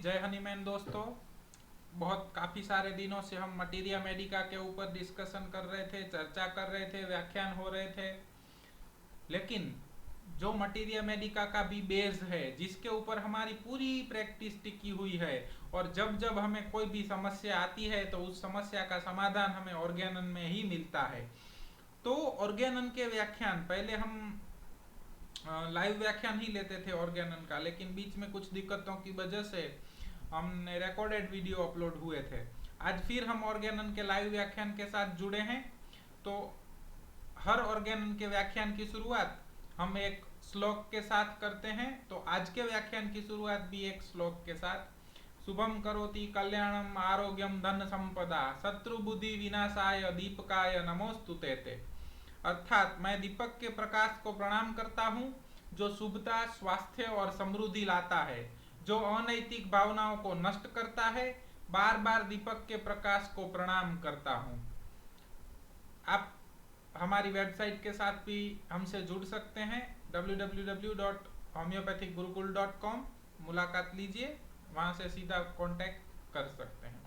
जय हनीमैन दोस्तों। बहुत काफ़ी सारे दिनों से हम मटीरिया मेडिका के ऊपर डिस्कशन कर रहे थे, चर्चा कर रहे थे, व्याख्यान हो रहे थे। लेकिन जो मटीरिया मेडिका का भी बेस है, जिसके ऊपर हमारी पूरी प्रैक्टिस टिकी हुई है, और जब जब हमें कोई भी समस्या आती है तो उस समस्या का समाधान हमें ऑर्गेनन में ही मिलता है। तो ऑर्गेनन के व्याख्यान पहले हम लाइव व्याख्यान ही लेते थे ऑर्गेनन का, लेकिन बीच में कुछ दिक्कतों की वजह से हमने रिकॉर्डेड वीडियो अपलोड हुए थे। आज फिर हम ऑर्गेनन के लाइव व्याख्यान के साथ जुड़े हैं। तो हर ऑर्गेनन के व्याख्यान की शुरुआत हम एक श्लोक के साथ करते हैं। तो आज के व्याख्यान की शुरुआत भी एक श्लोक के साथ। शुभम करोति कल्याणम आरोग्यम धन संपदा शत्रु बुद्धि विनाशाय दीपकाय नमोस्तुते। अर्थात मैं दीपक के प्रकाश को प्रणाम करता हूँ, जो शुभता, स्वास्थ्य और समृद्धि लाता है, जो अनैतिक भावनाओं को नष्ट करता है। बार बार दीपक के प्रकाश को प्रणाम करता हूँ। आप हमारी वेबसाइट के साथ भी हमसे जुड़ सकते हैं, www.homeopathicgurukul.com। मुलाकात लीजिए, वहाँ से सीधा कांटेक्ट कर सकते हैं।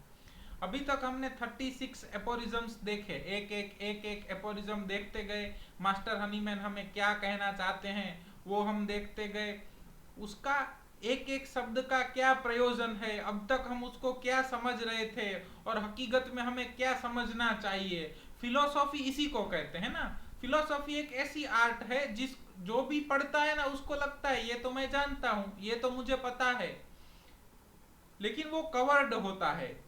अभी तक हमने 36 एपोरिज्म्स देखे, एक एपोरिज्म देखते गए। मास्टर हनीमैन हमें क्या कहना चाहते हैं वो हम देखते गए। उसका एक एक शब्द का क्या प्रयोजन है, अब तक हम उसको क्या समझ रहे थे और हकीकत में हमें क्या समझना चाहिए। फिलोसॉफी इसी को कहते हैं ना। फिलोसॉफी एक ऐसी आर्ट है जो भी पढ़ता है ना, उसको लगता है ये तो मैं जानता हूँ, ये तो मुझे पता है, लेकिन वो कवर्ड होता है।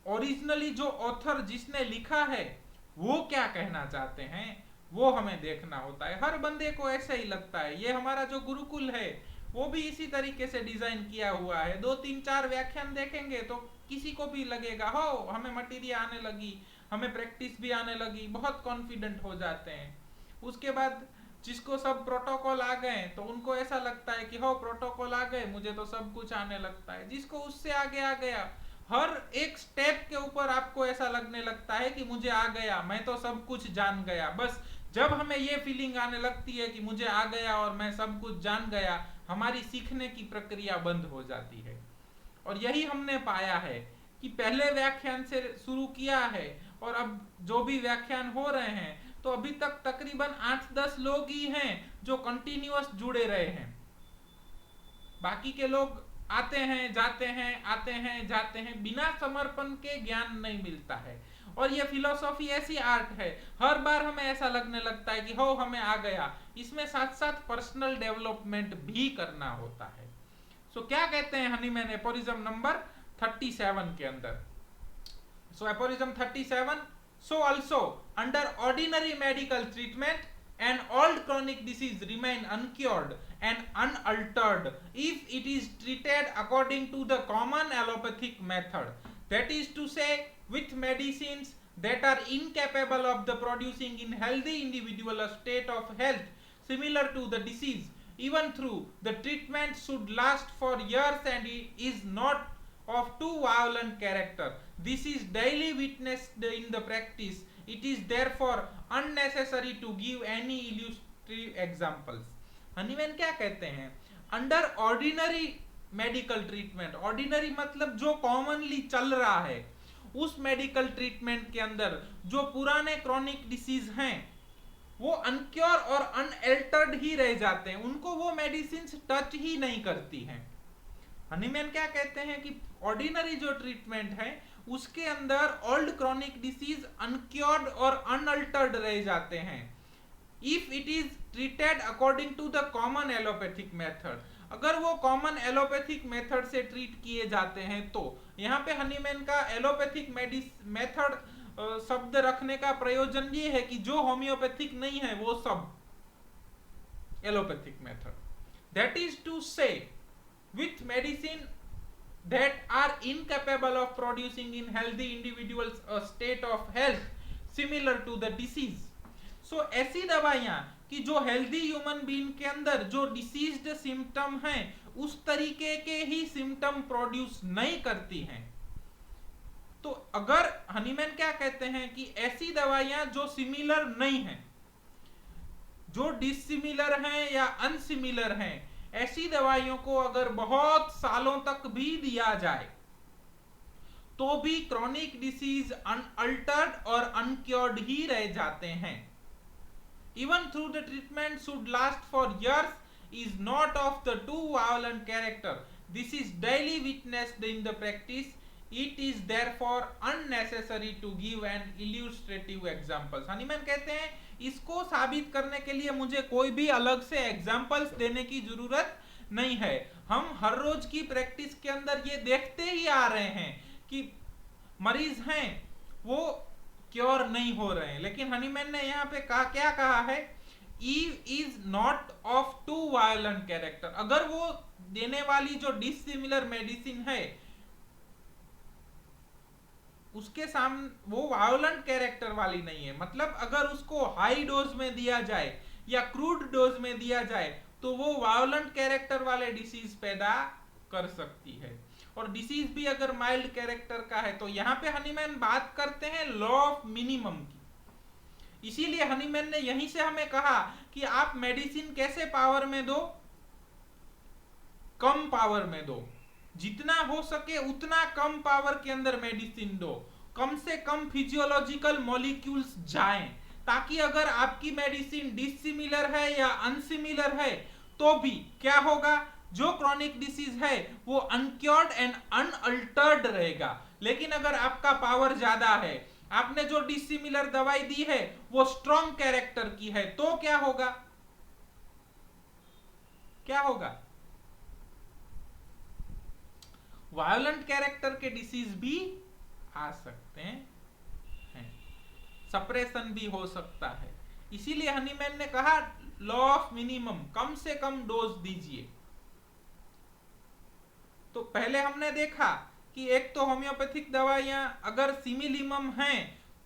ओरिजिनली जो ऑथर जिसने लिखा है वो क्या कहना चाहते हैं वो हमें देखना होता है। हर बंदे को ऐसा ही लगता है। ये हमारा जो गुरुकुल है वो भी इसी तरीके से डिजाइन किया हुआ है। 2 3 4 व्याख्यान देखेंगे तो किसी को भी लगेगा हो हमें मटीरियल आने लगी, हमें प्रैक्टिस भी आने लगी, बहुत कॉन्फिडेंट हो जाते हैं। उसके बाद जिसको सब प्रोटोकॉल आ गए तो उनको ऐसा लगता है कि हो प्रोटोकॉल आ गए, मुझे तो सब कुछ आने लगता है। जिसको उससे आगे आ गया, हर एक स्टेप के ऊपर आपको ऐसा लगने लगता है कि मुझे आ गया, मैं तो सब कुछ जान गया। बस जब हमें ये फीलिंग आने लगती है कि मुझे आ गया और मैं सब कुछ जान गया, हमारी सीखने की प्रक्रिया बंद हो जाती है। और यही हमने पाया है कि पहले व्याख्यान से शुरू किया है और अब जो भी व्याख्यान हो रहे हैं तो अभी तक तकरीबन 8-10 लोग ही हैं जो कंटिन्यूअस जुड़े रहे हैं। बाकी के लोग आते हैं जाते हैं, आते हैं जाते हैं, बिना समर्पण के ज्ञान नहीं मिलता है। और ये फिलोसॉफी ऐसी आर्ट है, हर बार हमें ऐसा लगने लगता है कि हो हमें आ गया। इसमें साथ साथ पर्सनल डेवलपमेंट भी करना होता है। सो क्या कहते हैं हनीमैन एपोरिज्म नंबर 37 के अंदर। सो एपोरिज्म 37, so also under ordinary medical treatment an old chronic disease remain uncured and unaltered if it is treated according to the common allopathic method, that is to say with medicines that are incapable of the producing in healthy individual a state of health similar to the disease, even through the treatment should last for years and is not of too violent character. This is daily witnessed in the practice. It is therefore unnecessary to give any illustrative examples. Hahnemann क्या कहते हैं? Under ordinary medical treatment, ordinary मतलब जो commonly चल रहा है, उस medical treatment के अंदर जो पुराने क्रॉनिक डिसीज हैं वो अनक्योर और अनएल्टर्ड ही रह जाते हैं, उनको वो मेडिसिन टच ही नहीं करती हैं। हनीमैन क्या कहते हैं कि ऑर्डिनरी जो ट्रीटमेंट है उसके अंदर ओल्ड क्रॉनिक डिसीज अनक्योर्ड और अनअल्टर्ड रह जाते हैं if it is treated according to the common allopathic method. अगर वो कॉमन एलोपैथिक मेथड से ट्रीट किए जाते हैं तो यहाँ पे हनीमैन का एलोपैथिक मेथड शब्द रखने का प्रयोजन ये है कि जो होम्योपैथिक नहीं है वो सब allopathic method, that is to say with medicine that are incapable of producing in healthy individuals a state of health similar to the disease. So ऐसी दवाइयां कि जो हेल्दी ह्यूमन बीइंग के अंदर जो डिसीज्ड सिम्टम हैं उस तरीके के ही सिम्टम प्रोड्यूस नहीं करती हैं। तो अगर हनीमैन क्या कहते हैं कि ऐसी दवाइयां जो सिमिलर नहीं हैं, जो डिसिमिलर हैं या अनसिमिलर हैं, ऐसी दवाइयों को अगर बहुत सालों तक भी दिया जाए तो भी क्रॉनिक डिसीज अनअल्टर्ड और अनक्योर्ड ही रह जाते हैं। Even though the treatment should last for years, is not of the too violent character. This is daily witnessed in the practice. It is therefore unnecessary to give an illustrative examples. Hahnemann कहते हैं इसको साबित करने के लिए मुझे कोई भी अलग से एग्जाम्पल्स देने की जरूरत नहीं है। हम हर रोज की प्रैक्टिस के अंदर ये देखते ही आ रहे हैं कि मरीज हैं वो क्योर नहीं हो रहे हैं, लेकिन हनीमैन ने यहाँ पे क्या कहा है, is not of too violent character. अगर वो देने वाली जो डिसिमिलर मेडिसिन है उसके सामने वो वायलेंट कैरेक्टर वाली नहीं है, मतलब अगर उसको हाई डोज में दिया जाए या क्रूड डोज में दिया जाए तो वो वायलेंट कैरेक्टर वाले डिसीज पैदा कर सकती है। और डिसीज भी अगर माइल्ड कैरेक्टर का है तो यहां पे हनीमैन बात करते हैं लॉ ऑफ मिनिमम की। इसीलिए हनीमैन ने यहीं से हमें कहा कि आप मेडिसिन कैसे पावर में दो, कम पावर में दो, जितना हो सके उतना कम पावर के अंदर मेडिसिन दो, कम से कम फिजियोलॉजिकल मॉलिक्यूल्स जाएं, ताकि अगर आपकी मेडिसिन डिसिमिलर है या अनसिमिलर है तो भी क्या होगा, जो क्रॉनिक डिसीज है वो अनक्योर्ड एंड अनअल्टर्ड रहेगा। लेकिन अगर आपका पावर ज्यादा है, आपने जो डिसिमिलर दवाई दी है वो स्ट्रॉन्ग कैरेक्टर की है, तो क्या होगा, क्या होगा, वायलेंट कैरेक्टर के डिसीज भी आ सकते हैं, सप्रेशन भी हो सकता है। इसीलिए हनीमैन ने कहा लॉ ऑफ मिनिमम, कम से कम डोज दीजिए। तो पहले हमने देखा कि एक तो होम्योपैथिक दवाइयां अगर सिमिलिमम हैं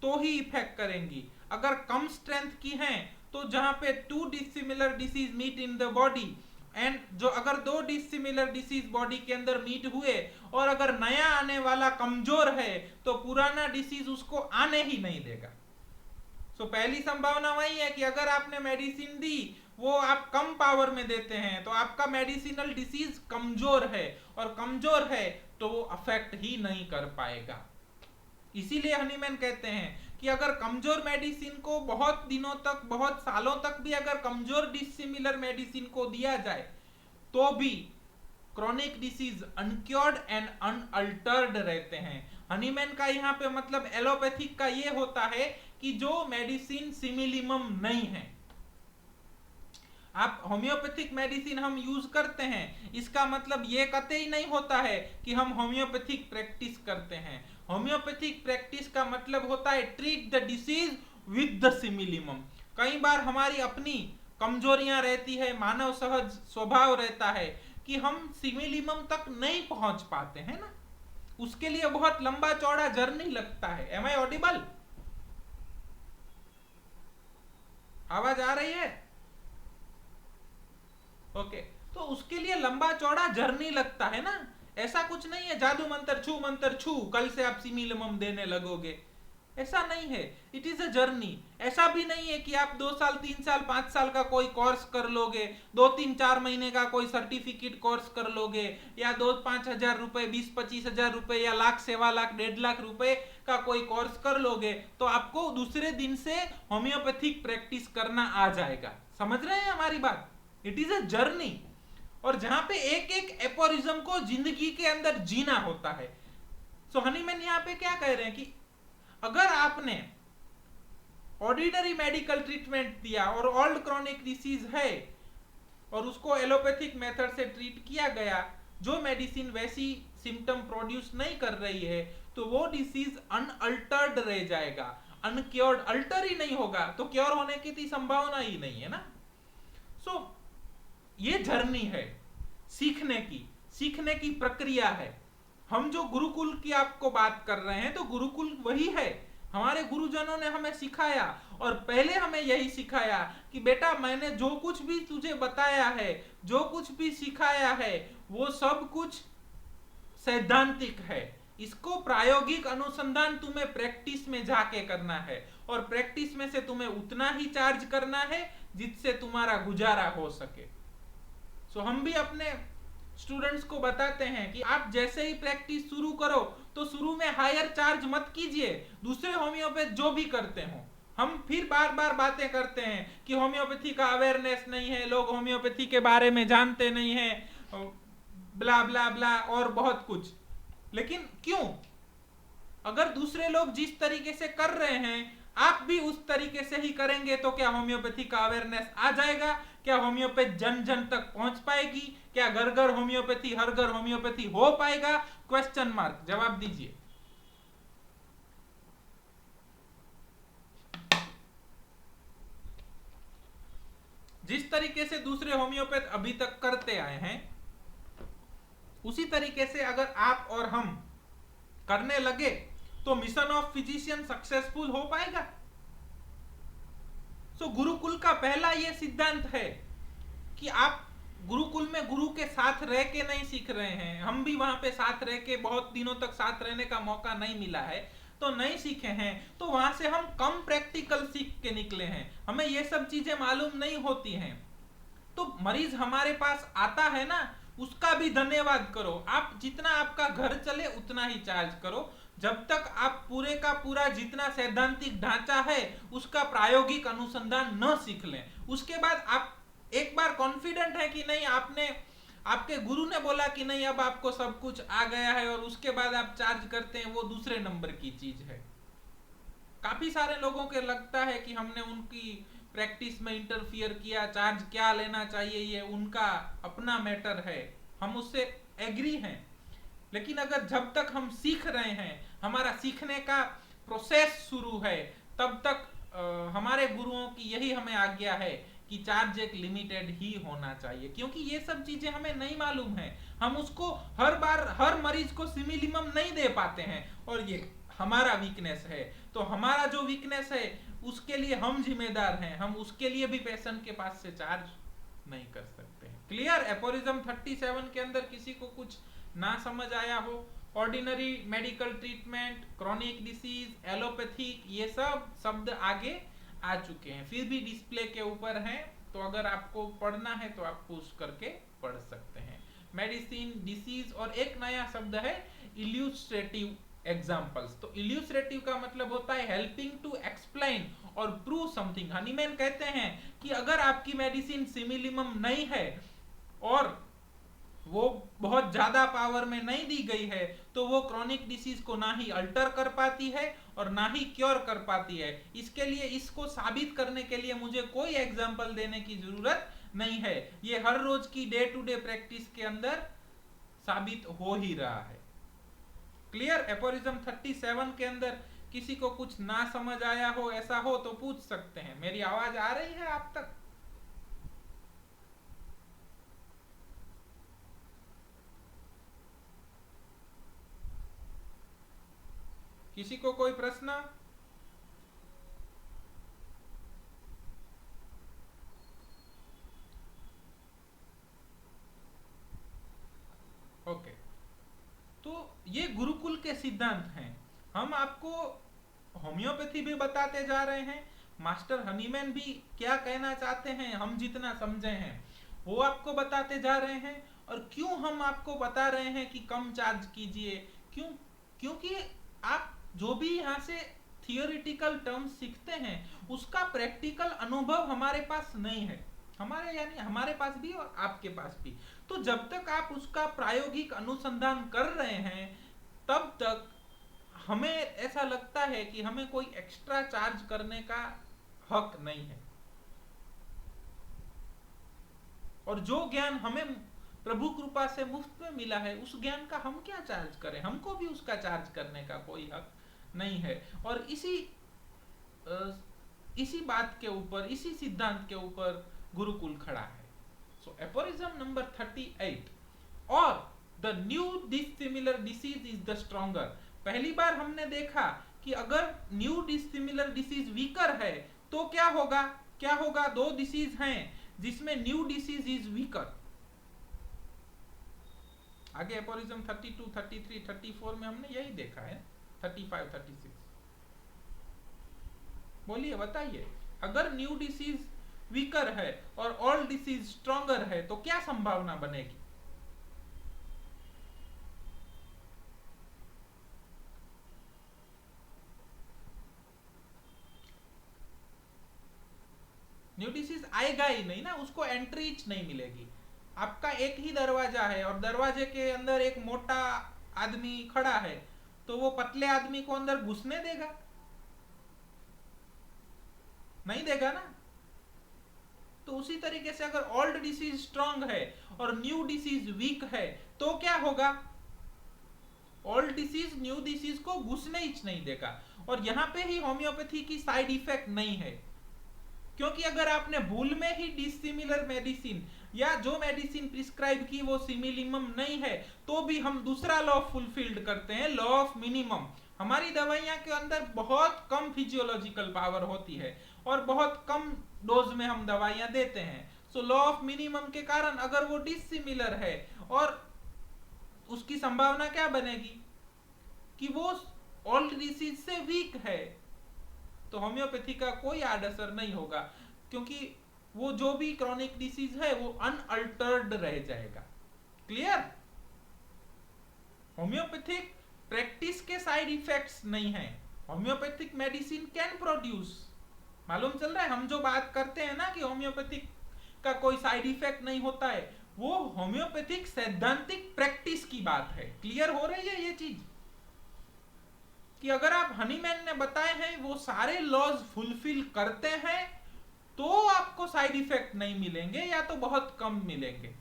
तो ही इफेक्ट करेंगी, अगर कम स्ट्रेंथ की हैं तो जहां पे two dissimilar disease meet in the body and जो अगर दो डिसिमिलर डिसीज बॉडी के अंदर मीट हुए और अगर नया आने वाला कमजोर है तो पुराना डिसीज उसको आने ही नहीं देगा। सो पहली संभावना वही है कि अगर आपने मेडिसिन दी वो आप कम पावर में देते हैं तो आपका मेडिसिनल डिसीज कमजोर है, और कमजोर है तो वो अफेक्ट ही नहीं कर पाएगा। इसीलिए हनीमैन कहते हैं कि अगर कमजोर मेडिसिन को बहुत दिनों तक, बहुत सालों तक भी अगर कमजोर डिसिमिलर मेडिसिन को दिया जाए तो भी क्रॉनिक डिसीज अनक्योर्ड एंड अनअल्टर्ड रहते हैं। हनीमैन का यहाँ पे मतलब एलोपैथिक का ये होता है कि जो मेडिसिन सिमिलिमम नहीं है। आप होम्योपैथिक मेडिसिन हम यूज करते हैं, इसका मतलब ये कतई नहीं होता है कि हम होम्योपैथिक प्रैक्टिस करते हैं। होम्योपैथिक प्रैक्टिस का मतलब होता है treat the disease with the similimum. कई बार हमारी अपनी कमजोरियां रहती है, मानव सहज स्वभाव रहता है कि हम सिमिलिमम तक नहीं पहुंच पाते हैं ना, उसके लिए बहुत लंबा चौड़ा जर्नी लगता है। Am I audible? आवाज आ रही है? ओके, तो उसके लिए लंबा चौड़ा जर्नी लगता है ना। ऐसा कुछ नहीं है जादू मंत्र छू कल से आप सिमिलिमम देने लगोगे, ऐसा नहीं है। It is a journey. ऐसा भी नहीं है कि आप 2 साल 3 साल 5 साल का कोई कोर्स कर लोगे, 2-3-4 महीने का कोई सर्टिफिकेट कोर्स कर लोगे, या 2-5 हजार रुपए, 20-25 हजार रुपए, या लाख 1.25 लाख 1.5 लाख रुपए का कोई कोर्स कर लोगे तो आपको दूसरे दिन से होम्योपैथिक प्रैक्टिस करना आ जाएगा। समझ रहे हैं हमारी बात? इट इज अ जर्नी, और जहां पे एक एक एपोरिज्म को जिंदगी के अंदर जीना होता है। सो हनीमैन यहाँ पे क्या कह रहे हैं कि अगर आपने ऑर्डिनरी मेडिकल ट्रीटमेंट दिया और ओल्ड क्रॉनिक डिसीज है और उसको एलोपैथिक मेथड से ट्रीट किया गया, जो मेडिसिन वैसी सिम्टम प्रोड्यूस नहीं कर रही है, तो वो डिसीज अनअल्टर्ड रह जाएगा, अनक्योर्ड, अल्टर ही नहीं होगा, तो क्योर होने की संभावना ही नहीं है ना। सो ये जर्नी है सीखने की प्रक्रिया है। हम जो गुरुकुल की आपको बात कर रहे हैं तो गुरुकुल वही है, हमारे गुरुजनों ने हमें सिखाया, और पहले हमें यही सिखाया कि बेटा मैंने जो कुछ भी तुझे बताया है, जो कुछ भी सिखाया है, वो सब कुछ सैद्धांतिक है, इसको प्रायोगिक अनुसंधान तुम्हें प्रैक्टिस में जाके करना है, और प्रैक्टिस में से तुम्हें उतना ही चार्ज करना है जिससे तुम्हारा गुजारा हो सके। सो हम भी अपने स्टूडेंट्स को बताते हैं कि आप जैसे ही प्रैक्टिस शुरू करो तो शुरू में हायर चार्ज मत कीजिए, दूसरे होम्योपैथ जो भी करते हो। हम फिर बार बार बातें करते हैं कि होम्योपैथी का अवेयरनेस नहीं है, लोग होम्योपैथी के बारे में जानते नहीं हैं, ब्ला ब्ला ब्ला और बहुत कुछ। लेकिन क्यों? अगर दूसरे लोग जिस तरीके से कर रहे हैं आप भी उस तरीके से ही करेंगे तो क्या होम्योपैथी का अवेयरनेस आ जाएगा? क्या होम्योपैथ जन जन तक पहुंच पाएगी? क्या घर घर होम्योपैथी, हर घर होम्योपैथी हो पाएगा? क्वेश्चन मार्क, जवाब दीजिए। जिस तरीके से दूसरे होम्योपैथ अभी तक करते आए हैं उसी तरीके से अगर आप और हम करने लगे तो मिशन ऑफ फिजिशियन सक्सेसफुल हो पाएगा। सो गुरुकुल का पहला यह सिद्धांत है कि आप गुरुकुल में गुरु के साथ रह के नहीं सीख रहे हैं। हम भी वहां पे साथ रह के बहुत दिनों तक साथ रहने का मौका नहीं मिला है तो नहीं सीखे हैं, तो वहां से हम कम प्रैक्टिकल सीख के निकले हैं, हमें ये सब चीजें मालूम नहीं होती हैं। तो मरीज हमारे पास आता है ना, उसका भी धन्यवाद करो। आप जितना आपका घर चले उतना ही चार्ज करो, जब तक आप पूरे का पूरा जितना सैद्धांतिक ढांचा है उसका प्रायोगिक अनुसंधान न सीख लें। उसके बाद आप एक बार कॉन्फिडेंट है कि नहीं, आपने आपके गुरु ने बोला कि नहीं अब आपको सब कुछ आ गया है और उसके बाद आप चार्ज करते हैं, वो दूसरे नंबर की चीज है। काफी सारे लोगों के लगता है कि हमने उनकी प्रैक्टिस में इंटरफियर किया, चार्ज क्या लेना चाहिए ये उनका अपना मैटर है, हम उससे एग्री हैं। लेकिन अगर जब तक हम सीख रहे हैं, हमारा सीखने का प्रोसेस शुरू है, तब तक हमारे गुरुओं की यही हमें आज्ञा है कि चार्ज एक लिमिटेड ही होना चाहिए, क्योंकि ये सब चीजें हमें नहीं मालूम है। हम उसको हर बार हर मरीज को सिमिलिमम नहीं दे पाते हैं और ये हमारा वीकनेस है। तो हमारा जो वीकनेस है उसके लिए हम जिम्मेदार हैं, हम उसके लिए भी पेशेंट के पास से चार्ज नहीं कर सकते हैं। क्लियर? एपोरिज्म 37 के अंदर किसी को कुछ ना समझ आया हो? Ordinary medical treatment, chronic disease, allopathic, ये सब शब्द आगे आ चुके हैं, फिर भी डिस्प्ले के ऊपर हैं, तो अगर आपको पढ़ना है तो आप पुश करके पढ़ सकते हैं। मेडिसिन, डिसीज और एक नया शब्द है इल्यूस्ट्रेटिव एग्जाम्पल्स। तो इल्यूस्ट्रेटिव का मतलब होता है हेल्पिंग टू एक्सप्लेन और प्रूव समथिंग। हनीमैन कहते हैं कि अगर आपकी मेडिसिन सिमिलिमम नहीं है और वो बहुत ज्यादा पावर में नहीं दी गई है तो वो क्रॉनिक डिसीज को ना ही अल्टर कर पाती है और ना ही क्योर कर पाती है। इसके लिए इसको साबित करने के लिए मुझे कोई एग्जाम्पल देने की जरूरत नहीं है, ये हर रोज की डे टू डे प्रैक्टिस के अंदर साबित हो ही रहा है। क्लियर? एपोरिज्म 37 के अंदर किसी को कुछ ना समझ आया हो, ऐसा हो तो पूछ सकते हैं। मेरी आवाज आ रही है आप तक? किसी को कोई प्रश्न? ओके, तो ये गुरुकुल के सिद्धांत हैं। हम आपको होम्योपैथी भी बताते जा रहे हैं, मास्टर हनीमैन भी क्या कहना चाहते हैं हम जितना समझे हैं वो आपको बताते जा रहे हैं। और क्यों हम आपको बता रहे हैं कि कम चार्ज कीजिए? क्यों? क्योंकि आप जो भी यहाँ से थियोरिटिकल टर्म्स सीखते हैं उसका प्रैक्टिकल अनुभव हमारे पास नहीं है, हमारे यानी हमारे पास भी और आपके पास भी। तो जब तक आप उसका प्रायोगिक अनुसंधान कर रहे हैं तब तक हमें ऐसा लगता है कि हमें कोई एक्स्ट्रा चार्ज करने का हक नहीं है। और जो ज्ञान हमें प्रभु कृपा से मुफ्त में मिला है उस ज्ञान का हम क्या चार्ज करें? हमको भी उसका चार्ज करने का कोई हक नहीं है। और इसी बात के ऊपर, इसी सिद्धांत के ऊपर गुरुकुल खड़ा है। सो एपोरिज्म नंबर 38, और the new dissimilar disease is the stronger. पहली बार हमने देखा कि अगर न्यू डिसिमिलर डिसीज वीकर है तो क्या होगा? क्या होगा? दो डिसीज हैं जिसमें न्यू डिसीज इज वीकर। आगे एपोरिज्म 32, 33, 34 में हमने यही देखा है, 35, 36। बोलिए, बताइए, अगर न्यू डिसीज वीकर है और ऑल डिसीज स्ट्रॉन्गर है, तो क्या संभावना बनेगी? न्यू डिसीज आएगा ही नहीं ना, उसको एंट्री नहीं मिलेगी। आपका एक ही दरवाजा है और दरवाजे के अंदर एक मोटा आदमी खड़ा है, तो वो पतले आदमी को अंदर घुसने देगा? नहीं देगा ना। तो उसी तरीके से अगर ओल्ड डिसीज स्ट्रांग है और न्यू डिसीज वीक है, तो क्या होगा? ओल्ड डिसीज न्यू डिसीज को घुसने ही नहीं देगा। और यहां पे ही होम्योपैथी की साइड इफेक्ट नहीं है, क्योंकि अगर आपने भूल में ही डिसिमिलर मेडिसिन या जो मेडिसिन प्रिस्क्राइब की वो सिमिलिमम नहीं है, तो भी हम दूसरा लॉ फुलफिल्ड करते हैं, लॉ ऑफ मिनिमम। हमारी दवाइयां के अंदर बहुत कम फिजियोलॉजिकल पावर होती है और बहुत कम डोज में हम दवाइयां देते हैं। सो लॉ ऑफ मिनिमम के कारण अगर वो डिसिमिलर है और उसकी संभावना क्या बनेगी कि वो ओल्ड डिसीज से वीक है, तो होम्योपैथी का कोई आड असर नहीं होगा, क्योंकि वो जो भी क्रॉनिक डिसीज है वो अनअल्टर्ड रह जाएगा। क्लियर? होम्योपैथिक प्रैक्टिस के साइड इफेक्ट्स नहीं है। होम्योपैथिक मेडिसिन कैन प्रोड्यूस, मालूम चल रहा है? हम जो बात करते हैं ना कि होम्योपैथिक का कोई साइड इफेक्ट नहीं होता है, वो होम्योपैथिक सैद्धांतिक प्रैक्टिस की बात है। क्लियर हो रही है ये चीज कि अगर आप हनीमैन ने बताए हैं वो सारे लॉज फुलफिल करते हैं, तो आपको साइड इफेक्ट नहीं मिलेंगे या तो बहुत कम मिलेंगे।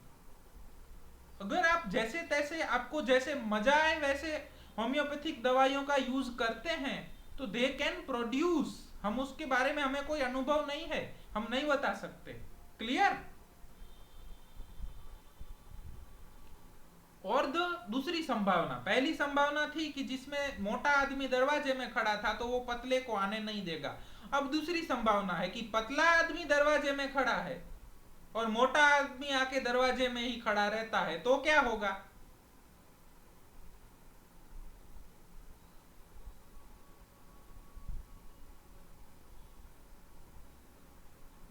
अगर आप जैसे तैसे आपको जैसे मजा आए वैसे होम्योपैथिक दवाइयों का यूज करते हैं, तो दे कैन प्रोड्यूस। हम उसके बारे में, हमें कोई अनुभव नहीं है, हम नहीं बता सकते। क्लियर? और दूसरी संभावना, पहली संभावना थी कि जिसमें मोटा आदमी दरवाजे में खड़ा था तो वो पतले को आने नहीं देगा। अब दूसरी संभावना है कि पतला आदमी दरवाजे में खड़ा है और मोटा आदमी आके दरवाजे में ही खड़ा रहता है, तो क्या होगा?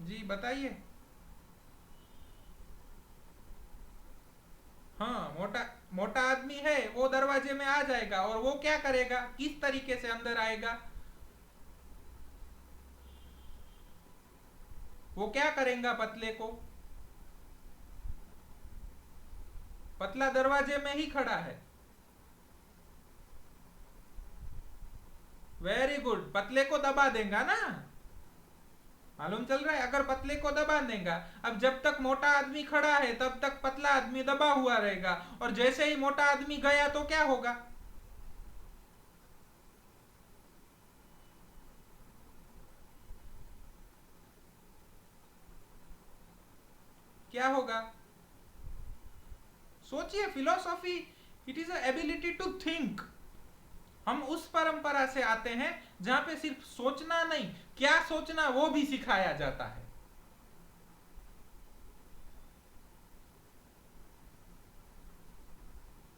जी बताइए। हाँ, मोटा मोटा आदमी है वो दरवाजे में आ जाएगा और वो क्या करेगा, किस तरीके से अंदर आएगा? वो क्या करेगा पतले को? पतला दरवाजे में ही खड़ा है। वेरी गुड, पतले को दबा देगा ना। मालूम चल रहा है? अगर पतले को दबा देगा, अब जब तक मोटा आदमी खड़ा है तब तक पतला आदमी दबा हुआ रहेगा, और जैसे ही मोटा आदमी गया तो क्या होगा? क्या होगा? सोचिए, philosophy it is ability to think. हम उस परंपरा से आते हैं जहां पे सिर्फ सोचना नहीं, क्या सोचना वो भी सिखाया जाता है।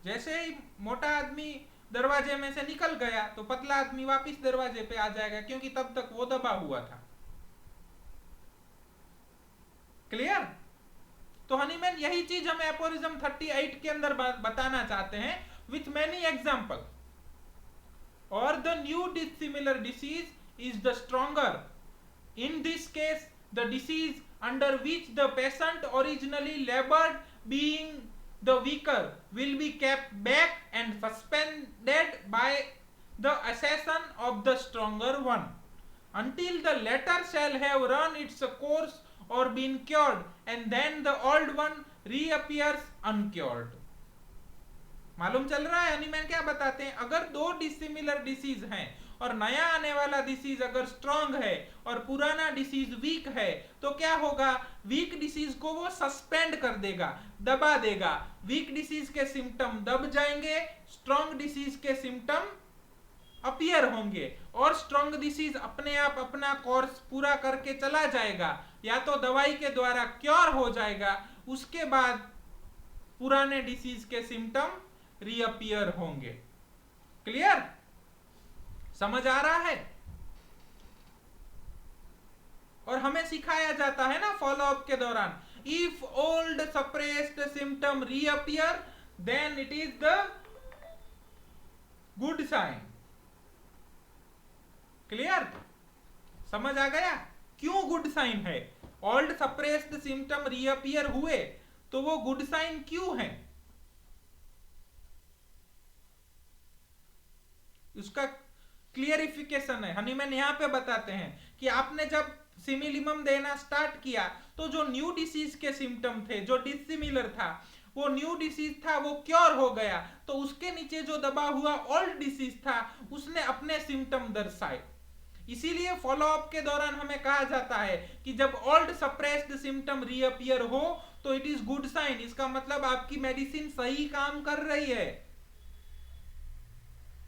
जैसे ही मोटा आदमी दरवाजे में से निकल गया तो पतला आदमी वापस दरवाजे पे आ जाएगा, क्योंकि तब तक वो दबा हुआ था। क्लियर? तो हनीमैन यही चीज हमें एपोरिज्म 38 के अंदर बताना चाहते हैं, विथ मैनी एग्जाम्पल। और the new dissimilar disease is the stronger. In this case, the disease under which the patient originally labored, being the weaker, will be kept back and suspended by the accession of the stronger one, until the latter shall have run its course or been cured, and then the old one reappears uncured. मालूम चल रहा है Hahnemann क्या बताते हैं? अगर दो dissimilar disease हैं और नया आने वाला डिसीज अगर स्ट्रांग है और पुराना डिसीज वीक है, तो क्या होगा? वीक डिसीज को वो सस्पेंड कर देगा, दबा देगा। वीक डिसीज के सिम्टम दब जाएंगे, स्ट्रांग डिसीज के सिम्टम अपीयर होंगे, और स्ट्रांग डिसीज अपने आप अपना कोर्स पूरा करके चला जाएगा, या तो दवाई के द्वारा क्योर हो जाएगा, उसके बाद पुराने डिसीज के सिम्टम रीअपियर होंगे। क्लियर? समझ आ रहा है? और हमें सिखाया जाता है ना फॉलो अप के दौरान, if old suppressed symptom reappear then it is the good sign. Clear? समझ आ गया क्यों गुड साइन है? ओल्ड सप्रेस्ड सिम्टम रीअपियर हुए तो वो गुड साइन क्यों है? उसका क्लियरिफिकेशन है हनीमैन यहां पे बताते हैं कि आपने जब सिमिलिमम देना स्टार्ट किया तो जो न्यू डिसीज के सिम्टम थे, जो डिसिमिलर था, वो न्यू डिसीज था, वो क्योर हो गया, तो उसके नीचे जो दबा हुआ ओल्ड डिसीज था उसने अपने सिम्टम दर्शाए। इसीलिए फॉलो अप के दौरान हमें कहा जाता है कि जब ओल्ड सप्रेस्ड सिम्टम रीअपियर हो तो इट इज गुड साइन। इसका मतलब आपकी मेडिसिन सही काम कर रही है।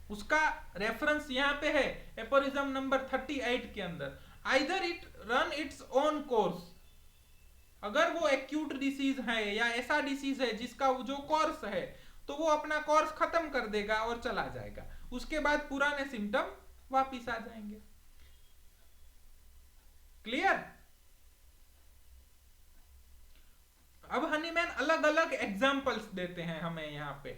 उसका रेफरेंस यहां पे है एपोरिज्म नंबर 38 के अंदर। Either it run its own course, अगर वो एक्यूट डिसीज है या ऐसा डिसीज है जिसका जो कोर्स है तो वो अपना कोर्स खत्म कर देगा और चला जाएगा, उसके बाद पुराने सिम्टम वापिस आ जाएंगे। क्लियर? अब हनीमैन अलग अलग एग्जाम्पल्स देते हैं हमें यहां पे।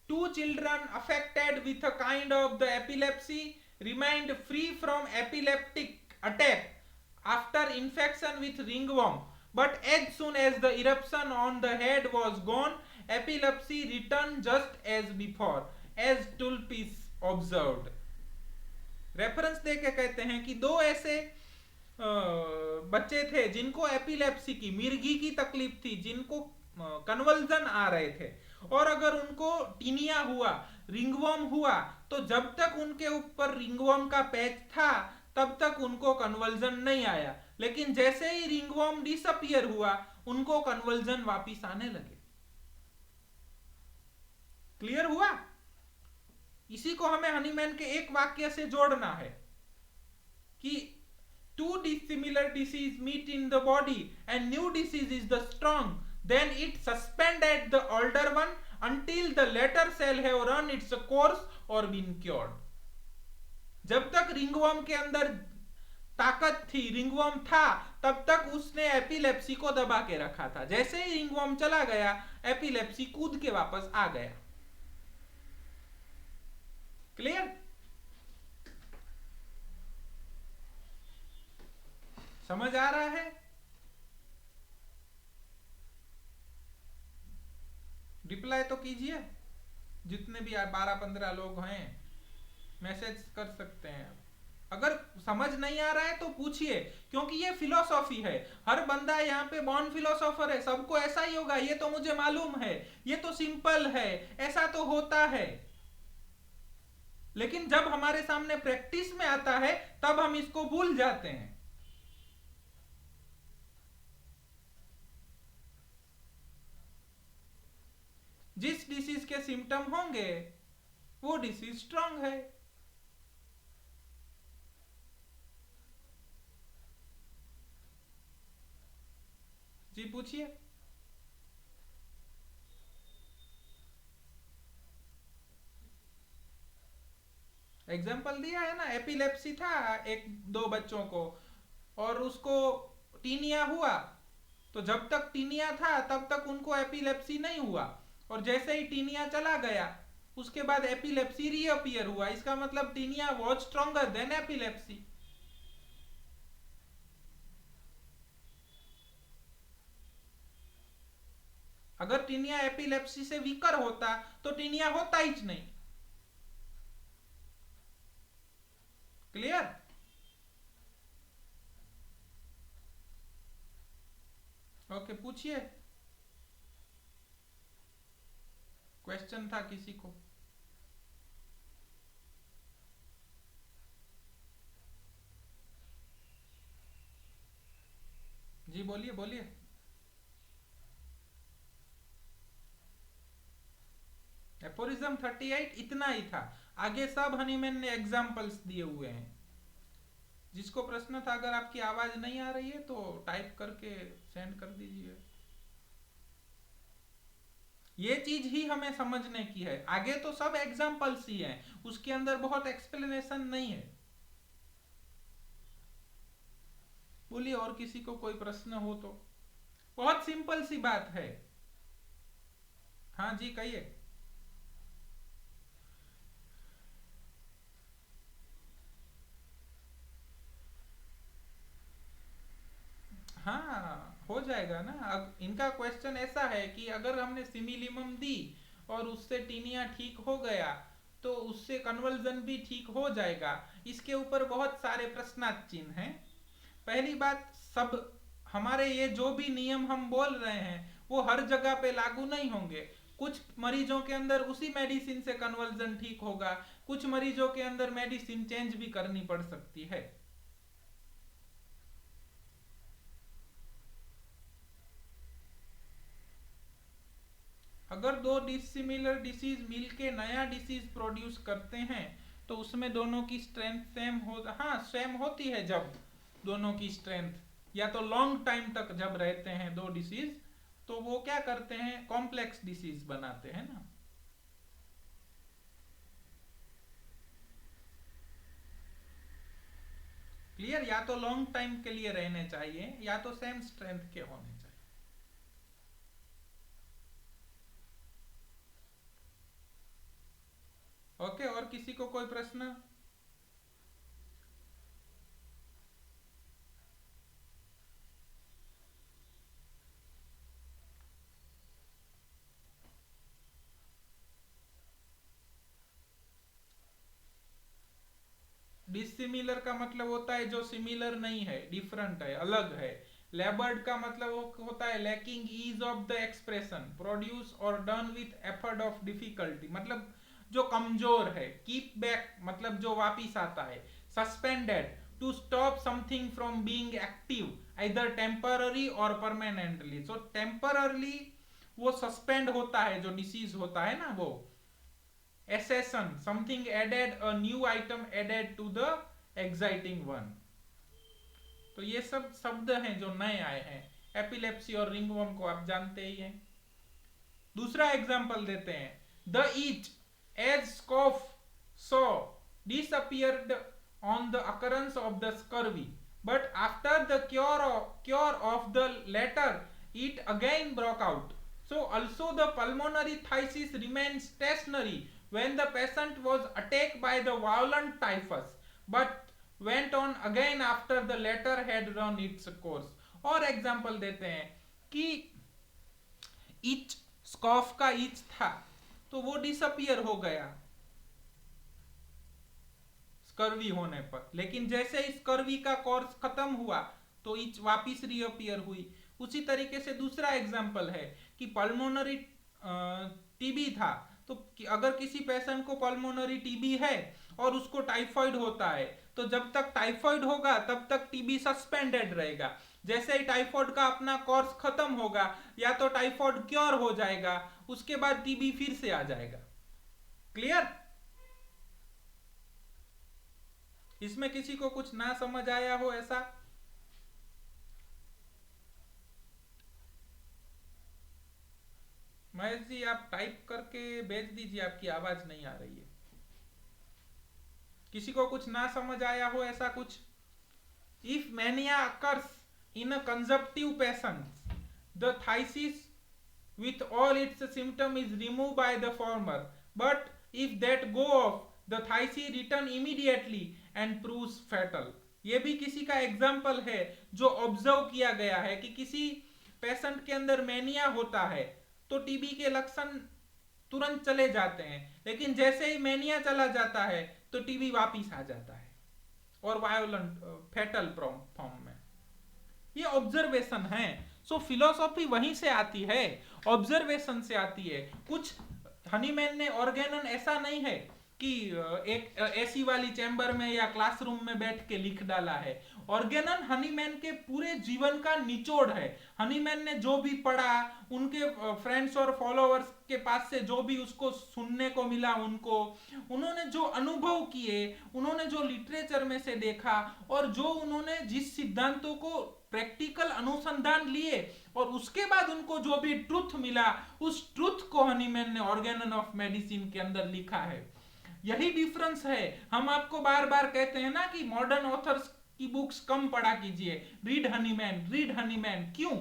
2 children affected with a kind of the epilepsy remained free from epileptic attack after infection with ringworm, but as soon as the eruption on the head was gone, epilepsy returned just as before, as Tulpis observed. Reference देके कहते हैं कि दो ऐसे बच्चे थे जिनको epilepsy की, मिर्गी की तकलीफ थी, जिनको कन्वल्जन आ रहे थे, और अगर उनको टीनिया हुआ, रिंगवर्म हुआ, तो जब तक उनके ऊपर रिंगवर्म का पैच था तब तक उनको कन्वल्जन नहीं आया, लेकिन जैसे ही रिंगवर्म डिसअपियर हुआ उनको कन्वल्जन वापिस आने लगे। क्लियर हुआ? इसी को हमें हनीमैन के एक वाक्य से जोड़ना है कि two dissimilar disease meet in the body and new disease is the strong, then it suspended the older one until the latter shall have run its course or been cured. जब तक ringworm के अंदर ताकत थी, ringworm था, तब तक उसने एपिलेप्सी को दबा के रखा था। जैसे ही रिंगवर्म चला गया एपिलेप्सी कूद के वापस आ गया। क्लियर? समझ आ रहा है? रिप्लाई तो कीजिए, जितने भी 12-15 लोग हैं मैसेज कर सकते हैं। अगर समझ नहीं आ रहा है तो पूछिए, क्योंकि ये फिलोसॉफी है। हर बंदा यहाँ पे बॉर्न फिलोसोफर है, सबको ऐसा ही होगा, ये तो मुझे मालूम है, ये तो सिंपल है, ऐसा तो होता है। लेकिन जब हमारे सामने प्रैक्टिस में आता है तब हम इसको भूल जाते हैं। जिस डिसीज के सिम्टम होंगे वो डिसीज स्ट्रांग है। जी पूछिए। एग्जाम्पल दिया है ना, एपिलेप्सी था एक दो बच्चों को और उसको टीनिया हुआ, तो जब तक टीनिया था तब तक उनको एपिलेप्सी नहीं हुआ, और जैसे ही टीनिया चला गया उसके बाद एपिलेप्सी रीअपियर हुआ। इसका मतलब tinea was stronger than epilepsy. अगर टीनिया एपिलेप्सी से वीकर होता तो टीनिया होता ही नहीं। क्लियर? ओके, पूछिए। क्वेश्चन था किसी को? जी बोलिए बोलिए। एपोरिज्म 38 इतना ही था, आगे सब हनीमैन ने एग्जाम्पल्स दिए हुए हैं। जिसको प्रश्न था, अगर आपकी आवाज नहीं आ रही है तो टाइप करके सेंड कर दीजिए। ये चीज ही हमें समझने की है, आगे तो सब एग्जाम्पल्स ही हैं, उसके अंदर बहुत एक्सप्लेनेशन नहीं है। बोलिए, और किसी को कोई प्रश्न हो तो। बहुत सिंपल सी बात है। हाँ जी, कहिए। हाँ, हो जाएगा ना। अब इनका क्वेश्चन ऐसा है कि अगर हमने सिमिलिमम दी और उससे टीनिया ठीक हो गया, तो उससे कन्वर्जन भी ठीक हो जाएगा। इसके ऊपर बहुत सारे प्रश्नार्थ चिन्ह हैं। पहली बात, सब हमारे ये जो भी नियम हम बोल रहे हैं वो हर जगह पे लागू नहीं होंगे। कुछ मरीजों के अंदर उसी मेडिसिन से कन्वर्जन ठीक होगा, कुछ मरीजों के अंदर मेडिसिन चेंज भी करनी पड़ सकती है। अगर दो डिसिमिलर डिसीज मिलके नया डिसीज प्रोड्यूस करते हैं तो उसमें दोनों की स्ट्रेंथ सेम हो, हाँ सेम होती है। जब दोनों की स्ट्रेंथ या तो लॉन्ग टाइम तक जब रहते हैं दो डिसीज, तो वो क्या करते हैं, कॉम्प्लेक्स डिसीज बनाते हैं ना। क्लियर? या तो लॉन्ग टाइम के लिए रहने चाहिए या तो सेम स्ट्रेंथ के होने चाहिए। ओके, और किसी को कोई प्रश्न? डिसिमिलर का मतलब होता है जो सिमिलर नहीं है, डिफरेंट है, अलग है। लेबर्ड का मतलब होता है lacking ease of the expression, produce और done with effort of difficulty, मतलब जो कमजोर है। कीप बैक मतलब जो वापिस आता है। Suspended, to stop something from being active either temporary और परमानेंटली। सो टेम्पररली वो सस्पेंड होता है, जो डिसीज होता है ना वो। accession, something added, a new item added to the exciting one। तो ये सब शब्द हैं जो नए आए हैं। एपिलेप्सी और रिंगवर्म को आप जानते ही हैं। दूसरा एग्जांपल देते हैं। The itch as cough saw disappeared on the occurrence of the scurvy, but after the cure of the latter it again broke out। So also the pulmonary phthisis remains stationary when the patient was attacked by the violent typhus, but went on again after the latter had run its course। और example देते हैं कि etch, scoff का etch था तो वो disappear हो गया स्कर्वी होने पर, लेकिन जैसे ही स्कर्वी का कोर्स खत्म हुआ तो इच वापिस रीअपियर हुई। उसी तरीके से दूसरा एग्जांपल है कि पल्मोनरी टीबी था, तो अगर किसी पेशेंट को पल्मोनरी टीबी है और उसको टाइफाइड होता है, तो जब तक टाइफाइड होगा तब तक टीबी सस्पेंडेड रहेगा। जैसे ही टाइफाइड का अपना कोर्स खत्म होगा या तो टाइफाइड क्योर हो जाएगा, उसके बाद टीबी फिर से आ जाएगा। क्लियर? इसमें किसी को कुछ ना समझ आया हो ऐसा? महेश जी, आप टाइप करके भेज दीजिए, आपकी आवाज नहीं आ रही है। किसी को कुछ ना समझ आया हो ऐसा कुछ? If mania occurs in a consumptive patient, the phthisis with all its symptom is removed by the former, but if that go off, the thysi return immediately and proves fatal। ये भी किसी का एग्जाम्पल है जो observe किया गया है कि किसी पेशेंट के अंदर मैनिया होता है तो टीबी के लक्षण तुरंत चले जाते हैं, लेकिन जैसे ही मैनिया चला जाता है तो टीबी वापिस आ जाता है और वायोलेंट फैटल फॉर्म में। ये ऑब्जर्वेशन है। सो फिलोसॉफी वहीं से आती है, ऑब्जर्वेशन से आती है। कुछ हनीमैन ने ऑर्गेनन ऐसा नहीं है कि एक एसी वाली चैम्बर में या क्लासरूम में बैठ के लिख डाला है। ऑर्गेनन हनीमैन के पूरे जीवन का निचोड़ है। हनीमैन ने जो भी पढ़ा, उनके फ्रेंड्स और फॉलोअर्स के पास से जो भी उसको सुनने को मिला, उन्होंने जो अनुभव किए, उन्होंने जो लिटरेचर में से देखा और जो उन्होंने जिस सिद्धांतों को प्रैक्टिकल अनुसंधान लिए और उसके बाद उनको जो भी ट्रुथ मिला, उस ट्रुथ को हनीमैन ने ऑर्गेनन ऑफ मेडिसिन के अंदर लिखा है। यही डिफरेंस है। हम आपको बार बार कहते हैं ना कि मॉडर्न ऑथर्स की बुक्स कम पढ़ा कीजिए। Read Hahnemann, read Hahnemann. क्यों?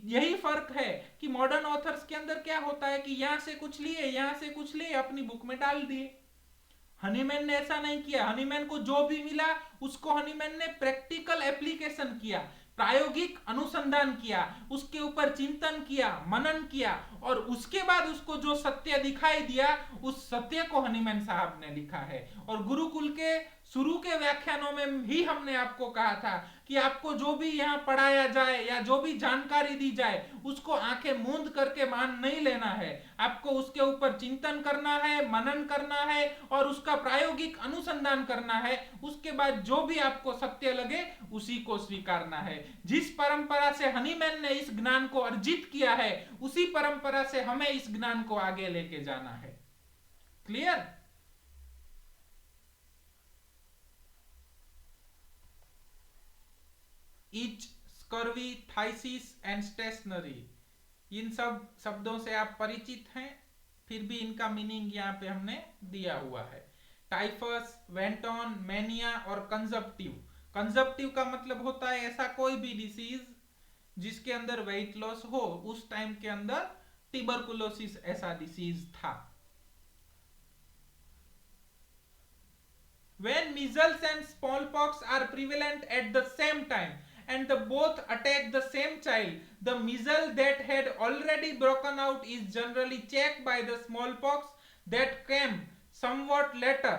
यही फर्क है कि मॉडर्न ऑथर्स के अंदर क्या होता है कि यहां से कुछ लिए, यहां से कुछ लिए, अपनी बुक में डाल दिए। हनीमैन ने ऐसा नहीं किया। हनीमैन को जो भी मिला उसको हनीमैन ने प्रैक्टिकल एप्लीकेशन किया, प्रायोगिक अनुसंधान किया, उसके ऊपर चिंतन किया, मनन किया, और उसके बाद उसको जो सत्य दिखाई दिया उस सत्य को हनीमैन साहब ने लिखा है। और गुरुकुल के शुरू के व्याख्यानों में ही हमने आपको कहा था कि आपको जो भी यहाँ पढ़ाया जाए या जो भी जानकारी दी जाए उसको आंखें मूंद करके मान नहीं लेना है। आपको उसके ऊपर चिंतन करना है, मनन करना है और उसका प्रायोगिक अनुसंधान करना है। उसके बाद जो भी आपको सत्य लगे उसी को स्वीकारना है। जिस परंपरा से हनीमैन ने इस ज्ञान को अर्जित किया है उसी परंपरा से हमें इस ज्ञान को आगे लेके जाना है। Clear? Itch, scurvy, phthisis and stationary, इन सब शब्दों से आप परिचित हैं, फिर भी इनका मीनिंग यहाँ पे हमने दिया हुआ है। टाइफस, वेंटॉन, मैनिया और कंजप्टिव। कंजप्टिव का मतलब होता है ऐसा कोई भी डिसीज जिसके अंदर वेट लॉस हो। उस टाइम के अंदर ट्यूबरकुलोसिस ऐसा डिसीज था। When measles and smallpox are prevalent at the same time and the both attack the same child, the measles that had already broken out is generally checked by the smallpox that came somewhat later.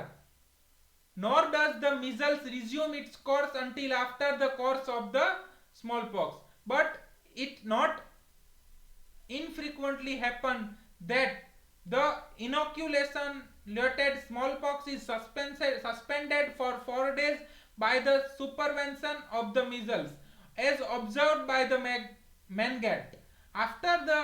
Nor does the measles resume its course until after the course of the smallpox. But it not infrequently happen that the inoculation related smallpox is suspended for 4 days by the supervision of the measles, as observed by the Mangat. After the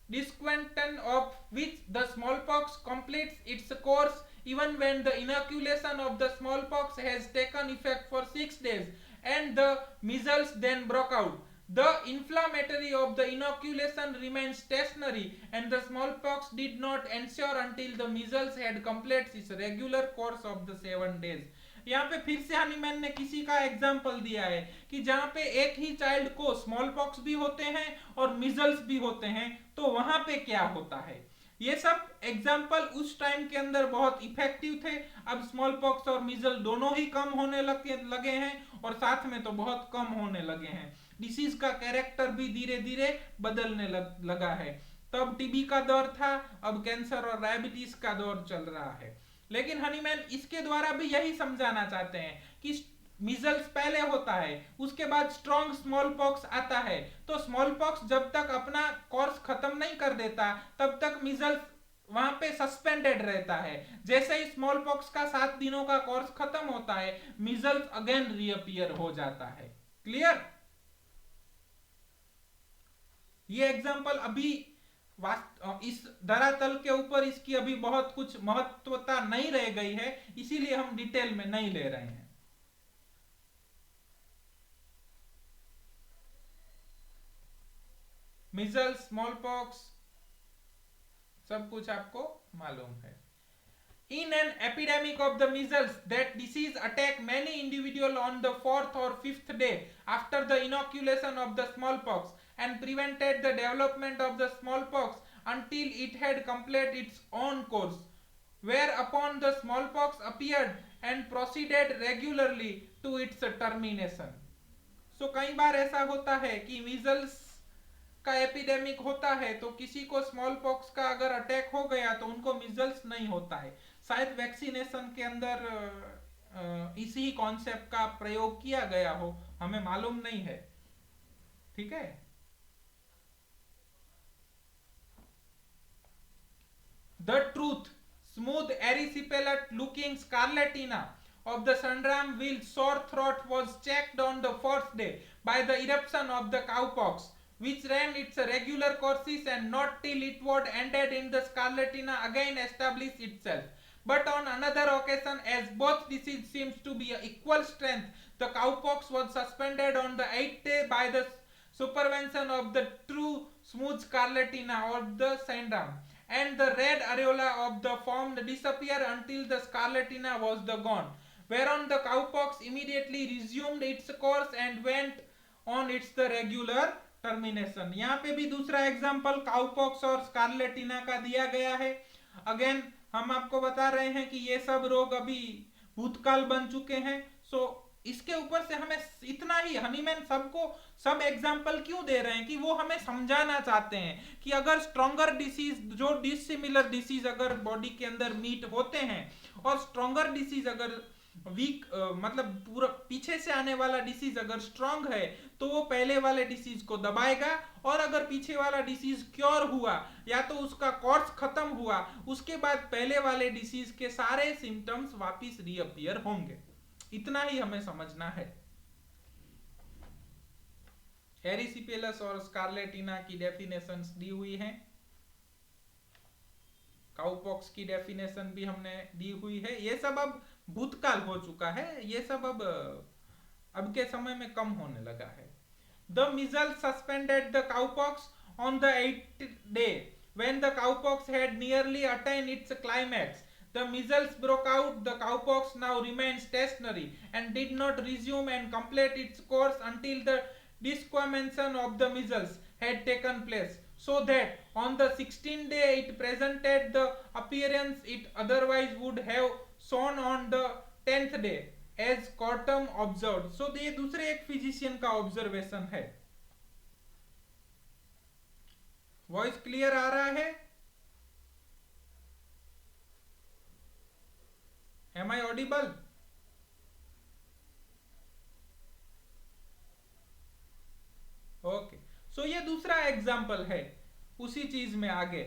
disquention of which the smallpox completes its course, even when the inoculation of the smallpox has taken effect for 6 days and the measles then broke out. The inflammatory of the inoculation remains stationary and the smallpox did not ensure until the measles had completed its regular course of the 7 days. यहाँ पे फिर से Hahnemann ने किसी का example दिया है कि जहाँ पे एक ही चाइल्ड को स्मॉल पॉक्स भी होते हैं और मिजल्स भी होते हैं, तो वहां पे क्या होता है। ये सब एग्जाम्पल उस टाइम के अंदर बहुत इफेक्टिव थे। अब स्मॉल पॉक्स और मिजल दोनों ही कम होने लगे हैं और साथ में तो बहुत कम होने लगे हैं। डिसीज का कैरेक्टर भी धीरे धीरे बदलने लगा है। तब टीबी का दौर था, अब कैंसर और डायबिटीज का दौर चल रहा है। लेकिन हनीमैन इसके द्वारा भी यही समझाना चाहते हैं कि मिजल्स पहले होता है, उसके बाद स्ट्रॉन्ग स्मॉल पॉक्स आता है। तो स्मॉल पॉक्स जब तक अपना कोर्स खत्म नहीं कर देता तब तक मिजल्स वहां पे सस्पेंडेड रहता है। जैसे ही स्मॉल पॉक्स का 7 दिनों का कोर्स खत्म होता है मिजल्स अगेन रीअपियर हो जाता है। क्लियर? ये एग्जांपल अभी इस धरातल के ऊपर इसकी अभी बहुत कुछ महत्वता नहीं रह गई है, इसीलिए हम डिटेल में नहीं ले रहे हैं। मिजल्स, स्मॉल पॉक्स सब कुछ आपको मालूम है। In an epidemic of the measles, that disease attacked many individuals on the 4th or 5th day after the inoculation of the smallpox and prevented the development of the smallpox until it had completed its own course, whereupon the smallpox appeared and proceeded regularly to its termination. So कई बार ऐसा होता है कि measles का epidemic होता है तो किसी को स्मॉल पॉक्स का अगर अटैक हो गया तो उनको मिजल्स नहीं होता है। शायद वैक्सीनेशन के अंदर इसी कॉन्सेप्ट का प्रयोग किया गया हो, हमें मालूम नहीं है। ठीक है। The truth, smooth erysipelas looking scarlatina of the syndrome with sore throat was checked on the 4th day by the eruption of the cowpox, which ran its regular courses and not till it was ended in the scarlatina again established itself. But on another occasion, as both diseases seems to be equal strength, the cowpox was suspended on the 8th day by the supervision of the true smooth scarlatina or the syndrome, and the red areola of the form disappeared until the scarlatina was the gone. whereon the cowpox immediately resumed its course and went on its the regular termination. यहाँ पे भी दूसरा example cowpox और स्कारलेटिना का दिया गया है. Again हम आपको बता रहे हैं कि ये सब रोग अभी भूतकाल बन चुके हैं. सो इसके ऊपर से हमें इतना ही, हनीमैन सबको सब एग्जाम्पल क्यों दे रहे हैं कि वो हमें समझाना चाहते हैं कि अगर स्ट्रॉन्गर डिसीज, जो डिसिमिलर डिसीज अगर बॉडी के अंदर मीट होते हैं और स्ट्रॉन्गर डिसीज अगर वीक मतलब पूरा पीछे से आने वाला डिसीज अगर स्ट्रांग है तो वो पहले वाले डिसीज को दबाएगा, और अगर पीछे वाला डिसीज क्योर हुआ या तो उसका कोर्स खत्म हुआ, उसके बाद पहले वाले डिसीज के सारे सिम्टम्स वापिस रीअपियर होंगे. इतना ही हमें समझना है. एरिसिपेलस और स्कारलेटिना की डेफिनेशंस दी हुई हैं. काउपॉक्स की डेफिनेशन भी हमने दी हुई है. ये सब अब भूतकाल हो चुका है, ये सब अब के समय में कम होने लगा है. The measles suspended the cowpox on the 8th day when the cowpox had nearly attained its climax. The measles broke out. The cowpox now remained stationary and did not resume and complete its course until the desquamation of the measles had taken place, so that on the 16th day it presented the appearance it otherwise would have shown on the 10th day, as Cortum observed. So ये दूसरे एक physician का observation है. Voice clear आ रहा है? Am I audible? Okay. सो ये दूसरा example है उसी चीज में. आगे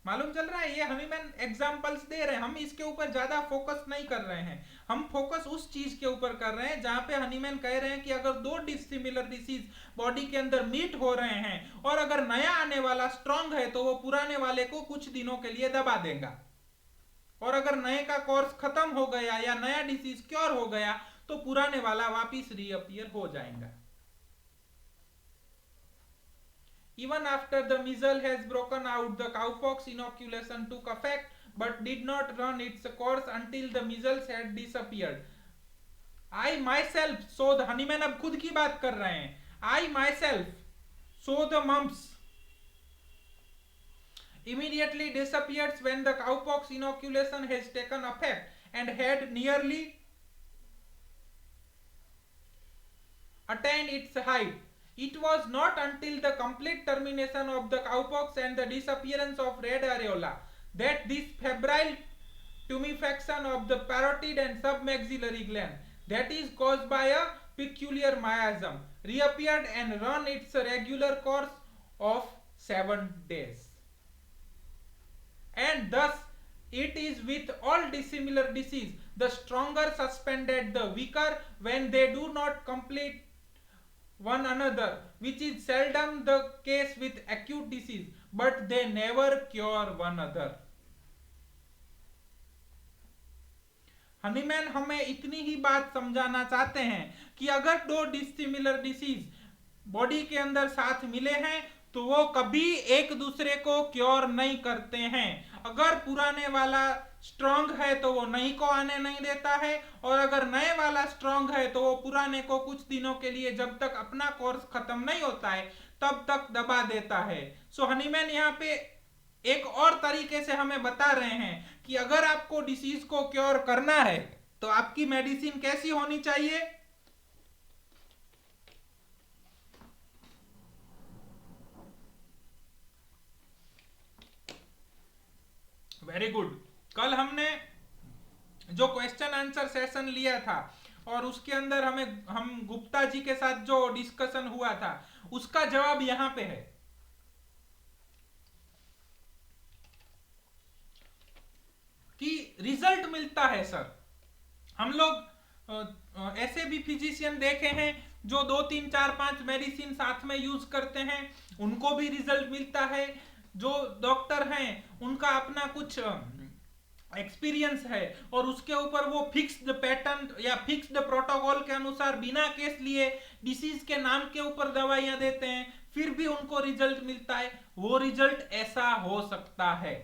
मालूम चल रहा है, ये हनीमैन एग्जाम्पल्स दे रहे हैं, हम इसके ऊपर ज्यादा फोकस नहीं कर रहे हैं. हम फोकस उस चीज के ऊपर कर रहे हैं जहां पे हनीमैन कह रहे हैं कि अगर दो डिसिमिलर डिसीज बॉडी के अंदर मीट हो रहे हैं और अगर नया आने वाला स्ट्रांग है तो वो पुराने वाले को कुछ दिनों के लिए दबा देगा, और अगर नए का कोर्स खत्म हो गया या नया डिसीज क्योर हो गया तो पुराने वाला वापिस रीअपियर हो जाएगा. Even after the measles has broken out, the cowpox inoculation took effect but did not run its course until the measles had disappeared. I myself saw the, Hahnemann अब खुद की बात कर रहे हैं. I myself saw the mumps immediately disappears when the cowpox inoculation has taken effect and had nearly attained its height. It was not until the complete termination of the cowpox and the disappearance of red areola that this febrile tumefaction of the parotid and submaxillary gland, that is caused by a peculiar miasm, reappeared and run its regular course of 7 days. And thus it is with all dissimilar disease. The stronger suspended the weaker when they do not complete one another, which is seldom the case with acute disease, but they never cure one another. Hahnemann हमें इतनी ही बात समझाना चाहते हैं कि अगर दो dissimilar disease body के अंदर साथ मिले हैं तो वो कभी एक दूसरे को क्योर नहीं करते हैं. अगर पुराने वाला स्ट्रांग है तो वो नई को आने नहीं देता है, और अगर नए वाला स्ट्रांग है तो वो पुराने को कुछ दिनों के लिए, जब तक अपना कोर्स खत्म नहीं होता है तब तक दबा देता है. सो हनीमैन यहाँ पे एक और तरीके से हमें बता रहे हैं कि अगर आपको डिसीज को क्योर करना है तो आपकी मेडिसिन कैसी होनी चाहिए. Very good. कल हमने जो क्वेश्चन आंसर सेशन लिया था और उसके अंदर हम गुप्ता जी के साथ जो डिस्कशन हुआ था उसका जवाब यहां पे है कि रिजल्ट मिलता है सर. हम लोग ऐसे भी फिजिशियन देखे हैं जो 2 3 4 5 मेडिसिन साथ में यूज करते हैं, उनको भी रिजल्ट मिलता है. जो डॉक्टर हैं उनका अपना कुछ एक्सपीरियंस है और उसके ऊपर वो फिक्स्ड पैटर्न या फिक्स्ड प्रोटोकॉल के अनुसार बिना केस लिए डिसीज के नाम के ऊपर दवाइयां देते हैं, फिर भी उनको रिजल्ट मिलता है. वो रिजल्ट ऐसा हो सकता है.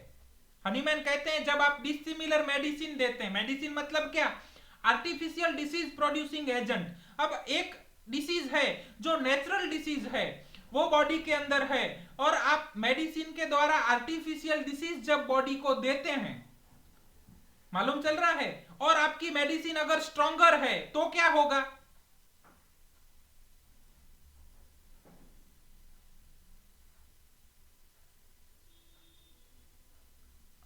हनीमैन कहते हैं जब आप डिसिमिलर मेडिसिन देते हैं, मेडिसिन मतलब क्या, आर्टिफिशियल डिसीज प्रोड्यूसिंग एजेंट। अब एक डिसीज है जो नेचुरल डिसीज है, वो बॉडी के अंदर है, और आप मेडिसिन के द्वारा आर्टिफिशियल डिसीज जब बॉडी को देते हैं, मालूम चल रहा है, और आपकी मेडिसिन अगर स्ट्रॉन्गर है तो क्या होगा?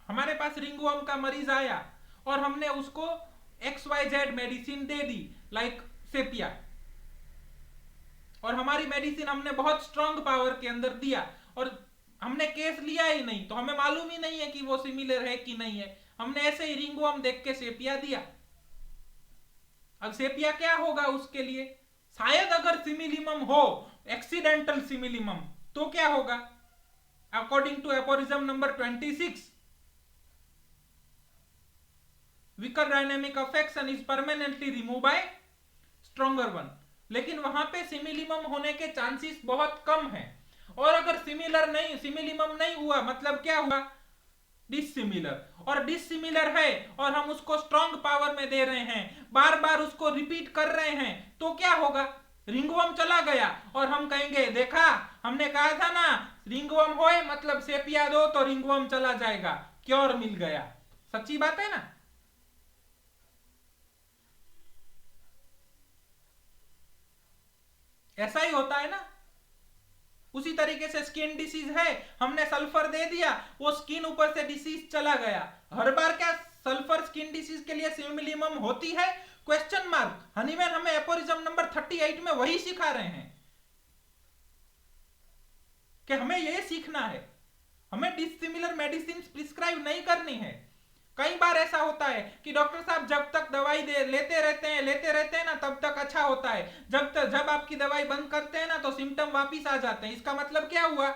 हमारे पास रिंगवर्म का मरीज आया और हमने उसको XYZ मेडिसिन दे दी, लाइक सेपिया, और हमारी मेडिसिन हमने बहुत स्ट्रॉन्ग पावर के अंदर दिया, और हमने केस लिया ही नहीं, तो हमें मालूम ही नहीं है कि वो सिमिलर है कि नहीं है, हमने ऐसे ही रिंगवर्म देख के सेपिया दिया। अब सेपिया क्या होगा उसके लिए? शायद अगर सिमिलिमम हो, एक्सीडेंटल सिमिलिमम, तो क्या होगा? According to aphorism number 26, weaker dynamic affection is permanently removed by stronger one। लेकिन वहां पे सिमिलिमम होने के चांसेस बहुत कम है, और अगर सिमिलिमम नहीं हुआ, मतलब क्या हुआ? डिसिमिलर, और डिसिमिलर है और हम उसको स्ट्रॉन्ग पावर में दे रहे हैं, बार बार उसको रिपीट कर रहे हैं, तो क्या होगा? रिंगवर्म चला गया, और हम कहेंगे देखा, हमने कहा था ना, रिंगवर्म होए मतलब सेपिया दो तो रिंगवर्म चला जाएगा, क्योर मिल गया। सच्ची बात है ना? ऐसा ही होता है ना। उसी तरीके से स्किन डिसीज है, हमने सल्फर दे दिया, वो स्किन ऊपर से डिसीज चला गया। हर बार क्या सल्फर स्किन डिसीज के लिए सिमिलिमम होती है? Question mark. हनीमैन हमें एपोरिज्म नंबर 38 में वही सिखा रहे हैं कि हमें यह सीखना है, हमें डिसिमिलर मेडिसिन प्रिस्क्राइब नहीं करनी है। कई बार ऐसा होता है कि डॉक्टर साहब जब तक दवाई लेते रहते हैं ना, तब तक अच्छा होता है, जब आपकी दवाई बंद करते हैं ना तो सिम्टम वापिस आ जाते हैं। इसका मतलब क्या हुआ?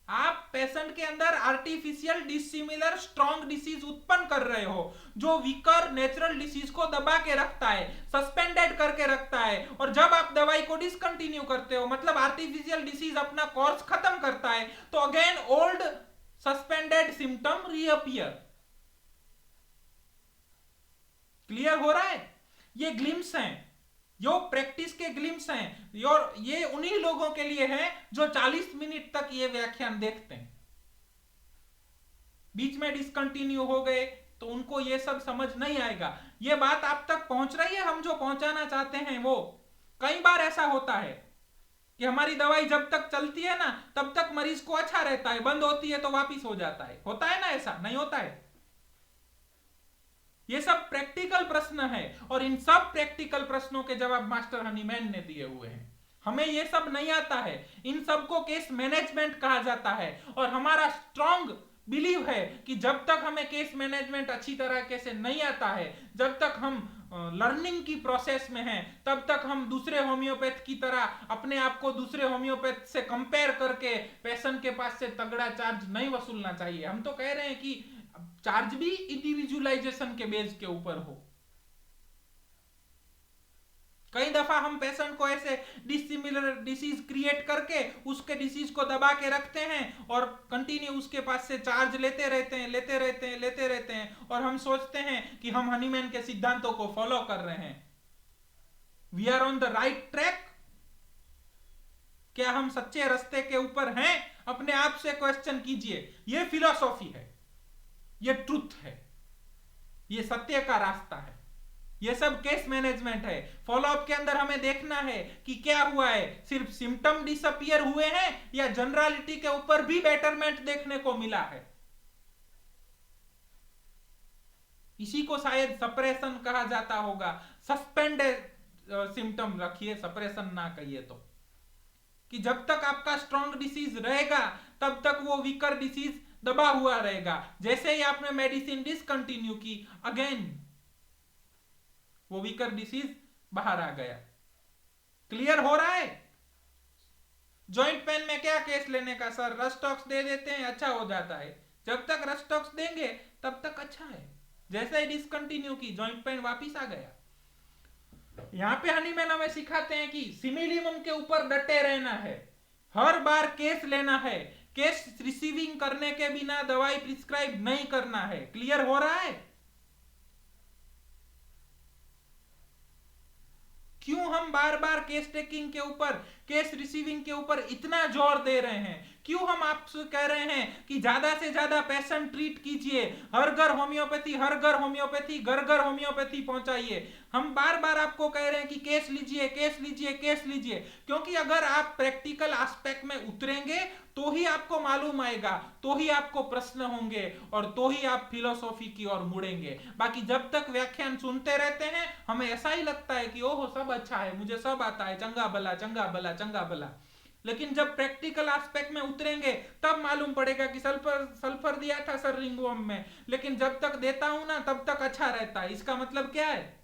आप पेशेंट के अंदर आर्टिफिशियल डिसिमिलर स्ट्रॉन्ग डिसीज उत्पन्न कर रहे हो, जो वीकर नेचुरल डिसीज को दबा के रखता है, सस्पेंडेड करके रखता है, और जब आप दवाई को डिसकंटिन्यू करते हो, मतलब आर्टिफिशियल डिसीज अपना कोर्स खत्म करता है, तो again old suspended symptom reappear. Clear हो रहा है? ये ग्लिम्स हैं, जो प्रैक्टिस के ग्लिम्स हैं, और ये उन्हीं लोगों के लिए है जो 40 मिनट तक ये व्याख्यान देखते हैं। बीच में डिसकंटिन्यू हो गए तो उनको ये सब समझ नहीं आएगा। ये बात आप तक पहुंच रही है, हम जो पहुंचाना चाहते हैं वो? कई बार ऐसा होता है कि हमारी दवाई जब तक चलती है ना, तब तक मरीज को अच्छा रहता है, बंद होती है तो वापिस हो जाता है। होता है ना? ऐसा नहीं होता है? ये सब प्रैक्टिकल प्रश्न है, और इन सब प्रैक्टिकल प्रश्नों के जवाब मास्टर हनीमैन ने दिए हुए हैं। हमें ये सब नहीं आता है, इन सबको केस मैनेजमेंट कहा जाता है, और हमारा स्ट्रॉन्ग बिलीव है कि जब तक हमें केस मैनेजमेंट अच्छी तरीके से नहीं आता है, जब तक हम लर्निंग की प्रोसेस में हैं, तब तक हम दूसरे होम्योपैथ की तरह अपने आप को दूसरे होम्योपैथ से कंपेयर करके पेशेंट के पास से तगड़ा चार्ज नहीं वसूलना चाहिए। हम तो कह रहे हैं कि चार्ज भी इंडिविजुअलाइजेशन के बेस के ऊपर हो। कई दफा हम पेशेंट को ऐसे डिसिमिलर डिसीज क्रिएट करके उसके डिसीज को दबा के रखते हैं, और कंटिन्यू उसके पास से चार्ज लेते रहते हैं, और हम सोचते हैं कि हम हनीमैन के सिद्धांतों को फॉलो कर रहे हैं। We are on the right track? क्या हम सच्चे रास्ते के ऊपर हैं? अपने आप से क्वेश्चन कीजिए। यह फिलॉसफी है, ये ट्रुथ है, ये सत्य का रास्ता है, ये सब केस मैनेजमेंट है। फॉलोअप के अंदर हमें देखना है कि क्या हुआ है, सिर्फ सिम्टम डिसअपियर हुए हैं या जनरलिटी के ऊपर भी बेटरमेंट देखने को मिला है। इसी को शायद सप्रेशन कहा जाता होगा। सस्पेंडेड सिम्टम रखिए, सप्रेशन ना कहिए तो, कि जब तक आपका स्ट्रॉन्ग डिसीज रहेगा तब तक वो वीकर डिसीज दबा हुआ रहेगा। जैसे ही आपने मेडिसिन डिसकंटिन्यू की, अगेन वो वीकर डिसीज बाहर आ गया। क्लियर हो रहा है? जॉइंट पेन में क्या केस लेने का सर? रस्टॉक्स दे देते हैं, अच्छा हो जाता है। जब तक रस्टॉक्स देंगे तब तक अच्छा है, जैसे ही डिसकंटिन्यू की जॉइंट पेन वापिस आ गया। यहां पे हनीमैन हमें सिखाते हैं कि सिमिलिमम के ऊपर डटे रहना है, हर बार केस लेना है केस रिसीविंग करने के बिना दवाई प्रिस्क्राइब नहीं करना है। क्लियर हो रहा है? क्यों हम बार बार केस टेकिंग के ऊपर, केस रिसीविंग के ऊपर इतना जोर दे रहे हैं? क्यों हम आपसे कह रहे हैं कि ज्यादा से ज्यादा पेशेंट ट्रीट कीजिए, हर घर होम्योपैथी, हर घर होम्योपैथी, घर घर होम्योपैथी पहुंचाइए? हम बार बार आपको कह रहे हैं कि केस लीजिए, केस लीजिए, केस लीजिए, क्योंकि अगर आप प्रैक्टिकल एस्पेक्ट में उतरेंगे तो ही आपको मालूम आएगा, तो ही आपको प्रश्न होंगे और तो ही आप फिलोसॉफी की ओर मुड़ेंगे। बाकी जब तक व्याख्यान सुनते रहते हैं हमें ऐसा ही लगता है कि ओहो सब अच्छा है, मुझे सब आता है, चंगा भला चंगा भला चंगा भला। लेकिन जब प्रैक्टिकल एस्पेक्ट में उतरेंगे तब मालूम पड़ेगा कि सल्फर सल्फर दिया था सर रिंगवर्म में, लेकिन जब तक देता हूं ना तब तक अच्छा रहता है। इसका मतलब क्या है?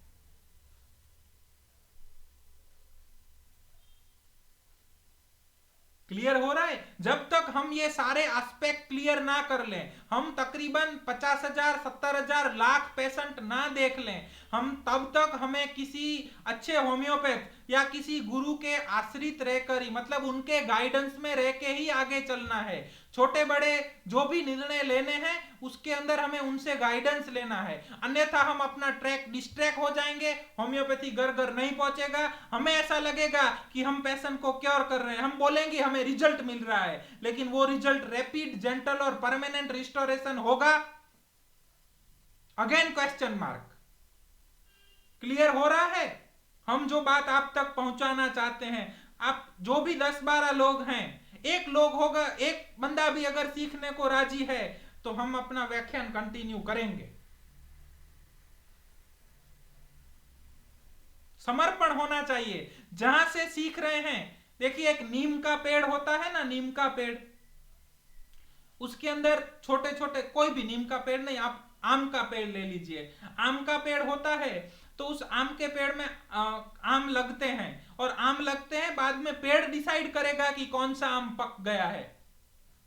क्लियर हो रहा है? जब तक हम ये सारे एस्पेक्ट क्लियर ना कर लें, हम तकरीबन 50,000 70,000 लाख पेशेंट ना देख लें, हम तब तक हमें किसी अच्छे होम्योपैथ या किसी गुरु के आश्रित रहकर ही, मतलब उनके गाइडेंस में रह के ही आगे चलना है। छोटे बड़े जो भी निर्णय लेने हैं उसके अंदर हमें उनसे गाइडेंस लेना है, अन्यथा हम अपना ट्रैक डिस्ट्रैक्ट हो जाएंगे, होम्योपैथी घर घर नहीं पहुंचेगा, हमें ऐसा लगेगा कि हम पेशेंट को क्योर कर रहे हैं, हम बोलेंगे हमें रिजल्ट मिल रहा है, लेकिन वो रिजल्ट रैपिड, जेंटल और परमानेंट रिस्टोरेशन होगा? Again question mark. क्लियर हो रहा है? हम जो बात आप तक पहुंचाना चाहते हैं, आप जो भी 10-12 लोग हैं, एक लोग होगा, एक बंदा भी अगर सीखने को राजी है तो हम अपना व्याख्यान कंटिन्यू करेंगे। समर्पण होना चाहिए जहां से सीख रहे हैं। देखिए एक नीम का पेड़ होता है ना, नीम का पेड़, उसके अंदर छोटे छोटे, कोई भी नीम का पेड़ नहीं, आप आम का पेड़ ले लीजिए, आम का पेड़ होता है तो उस आम के पेड़ में आम लगते हैं, और आम लगते हैं, बाद में पेड़ डिसाइड करेगा कि कौन सा आम पक गया है,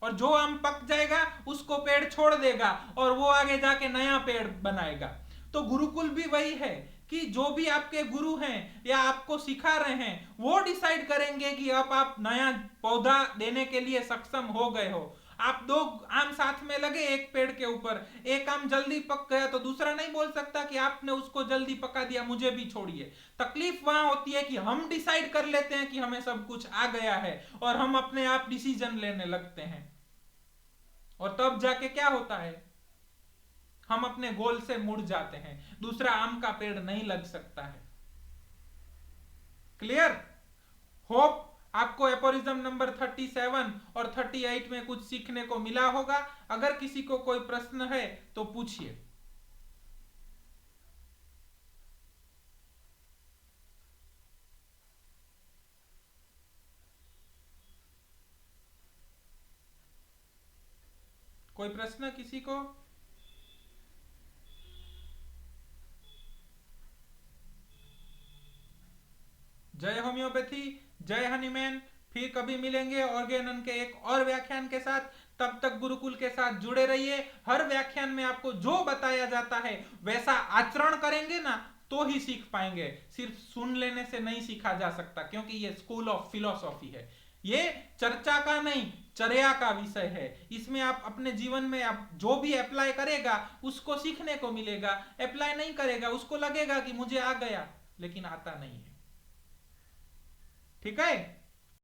और जो आम पक जाएगा उसको पेड़ छोड़ देगा और वो आगे जाके नया पेड़ बनाएगा। तो गुरुकुल भी वही है कि जो भी आपके गुरु हैं या आपको सिखा रहे हैं वो डिसाइड करेंगे कि अब आप नया पौधा देने के लिए सक्षम हो गए हो। आप दो आम साथ में लगे एक पेड़ के ऊपर, एक आम जल्दी पक गया तो दूसरा नहीं बोल सकता कि आपने उसको जल्दी पका दिया, मुझे भी छोड़िए। तकलीफ वहां होती है कि हम डिसाइड कर लेते हैं कि हमें सब कुछ आ गया है और हम अपने आप डिसीजन लेने लगते हैं, और तब जाके क्या होता है, हम अपने गोल से मुड़ जाते हैं, दूसरा आम का पेड़ नहीं लग सकता है। क्लियर? होप आपको एपोरिज्म नंबर 37 और 38 में कुछ सीखने को मिला होगा। अगर किसी को कोई प्रश्न है तो पूछिए। कोई प्रश्न किसी को? जय होम्योपैथी, जय हनीमैन। फिर कभी मिलेंगे ऑर्गेनन के एक और व्याख्यान के साथ। तब तक गुरुकुल के साथ जुड़े रहिए। हर व्याख्यान में आपको जो बताया जाता है वैसा आचरण करेंगे ना तो ही सीख पाएंगे, सिर्फ सुन लेने से नहीं सीखा जा सकता, क्योंकि ये स्कूल ऑफ फिलोसॉफी है, ये चर्चा का नहीं चर्या का विषय है। इसमें आप अपने जीवन में आप जो भी अप्लाई करेगा उसको सीखने को मिलेगा, अप्लाई नहीं करेगा उसको लगेगा कि मुझे आ गया, लेकिन आता नहीं है। ठीक है?